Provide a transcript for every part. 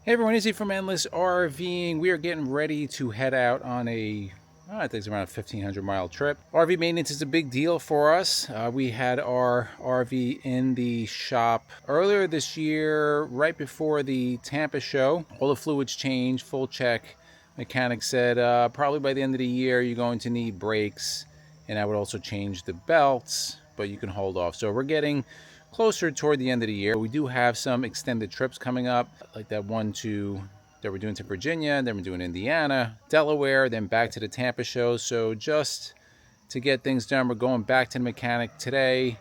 Hey everyone, Izzy from Endless RVing. We are getting ready to head out on I think it's around a 1,500 mile trip. RV maintenance is a big deal for us. We had our RV in the shop earlier this year, right before the Tampa show. All the fluids changed, full check. Mechanic said probably by the end of the year you're going to need brakes, and I would also change the belts, but you can hold off. So we're getting closer toward the end of the year. We do have some extended trips coming up, like that that we're doing to Virginia, then we're doing Indiana, Delaware, then back to the Tampa show. So just to get things done, we're going back to the mechanic today,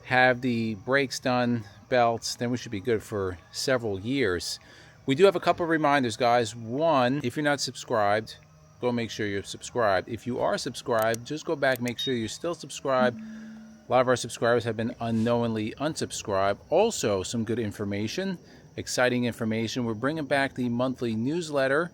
have the brakes done, belts, then we should be good for several years. We do have a couple of reminders, guys. One, if you're not subscribed, go make sure you're subscribed. If you are subscribed, just go back, make sure you're still subscribed. A lot of our subscribers have been unknowingly unsubscribed. Also, some good information, exciting information. We're bringing back the monthly newsletter,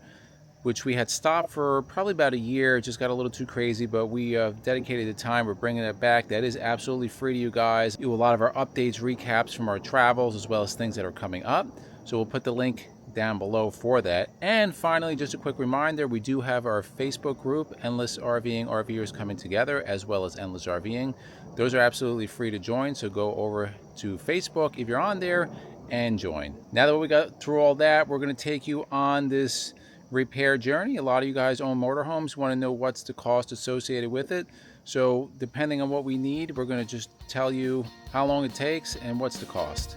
which we had stopped for probably about a year. It just got a little too crazy, but we dedicated the time. We're bringing it back. That is absolutely free to you guys. We do a lot of our updates, recaps from our travels, as well as things that are coming up. So we'll put the link down below for that. And finally, just a quick reminder, we do have our Facebook group, Endless RVing, RVers Coming Together, as well as Endless RVing. Those are absolutely free to join, so go over to Facebook if you're on there and join. Now that we got through all that, we're going to take you on this repair journey. A lot of you guys own motorhomes, want to know what's the cost associated with it. So depending on what we need, we're going to just tell you how long it takes and what's the cost.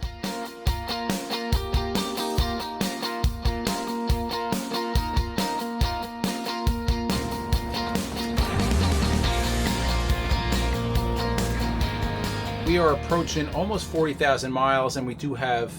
We are approaching almost 40,000 miles, and we do have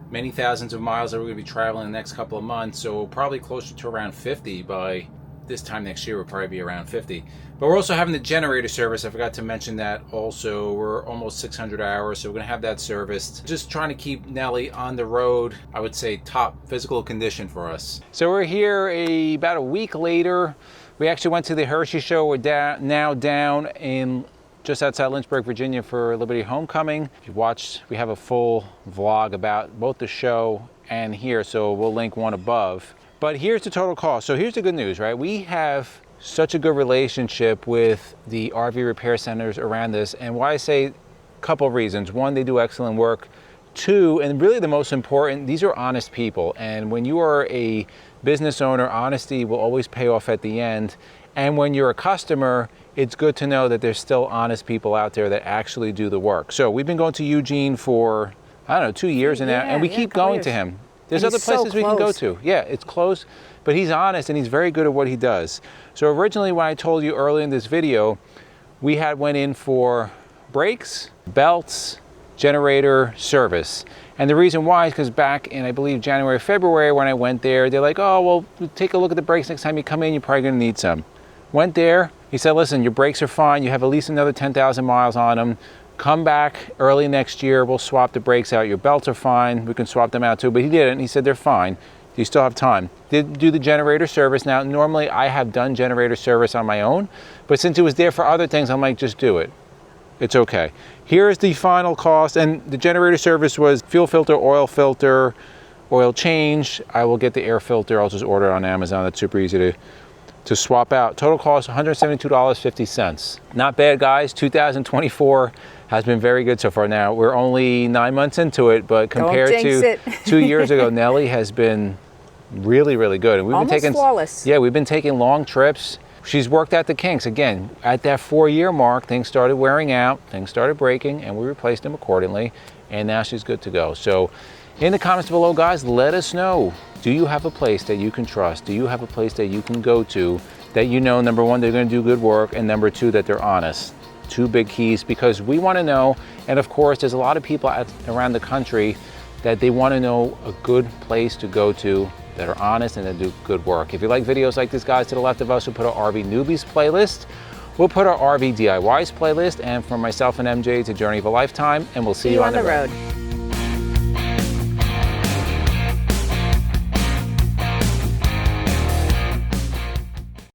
many thousands of miles that we're going to be traveling in the next couple of months, so probably closer to around 50 by this time next year. We'll probably be around 50. But we're also having the generator service. I forgot to mention that also. We're almost 600 hours, so we're going to have that serviced. Just trying to keep Nelly on the road, I would say top physical condition for us. So we're here about a week later. We actually went to the Hershey show. We're now down in just outside Lynchburg, Virginia for Liberty Homecoming. If you watched, we have a full vlog about both the show and here, so we'll link one above. But here's the total cost. So here's the good news, right? We have such a good relationship with the RV repair centers around this, and why I say a couple of reasons. One, they do excellent work. Two, and really the most important, these are honest people. And when you are a business owner, honesty will always pay off at the end. And when you're a customer, it's good to know that there's still honest people out there that actually do the work. So we've been going to Eugene for, I don't know, 2 years now, and we keep going to him. There's other places we can go to. Yeah, it's close, but he's honest and he's very good at what he does. So originally, when I told you earlier in this video, we went in for brakes, belts, generator service. And the reason why is because back in, I believe, January, February, when I went there, they're like, oh, well, take a look at the brakes next time you come in, you're probably gonna need some. Went there, he said, listen, your brakes are fine, you have at least another 10,000 miles on them. Come back early next year, we'll swap the brakes out. Your belts are fine, we can swap them out too. But he didn't, he said they're fine. You still have time. Did do the generator service. Now, normally I have done generator service on my own, but since it was there for other things, I'm like, just do it. It's okay. Here's the final cost, and the generator service was fuel filter, oil change. I will get the air filter, I'll just order it on Amazon. That's super easy to swap out. Total cost $172.50. Not bad, guys. 2024 has been very good so far. Now we're only 9 months into it, but compared to 2 years ago, Nelly has been really, really good. And we've almost been taking flawless. Yeah, we've been taking long trips. She's worked out the kinks. Again, at that 4-year mark, things started wearing out, things started breaking, and we replaced them accordingly, and now she's good to go. So in the comments below, guys, let us know. Do you have a place that you can trust? Do you have a place that you can go to that you know, number one, they're going to do good work, and number two, that they're honest? Two big keys, because we want to know, and of course, there's a lot of people around the country that they want to know a good place to go to that are honest and that do good work. If you like videos like this, guys, to the left of us, we'll put our RV Newbies playlist. We'll put our RV DIYs playlist, and from myself and MJ, it's a journey of a lifetime, and we'll see you on the road.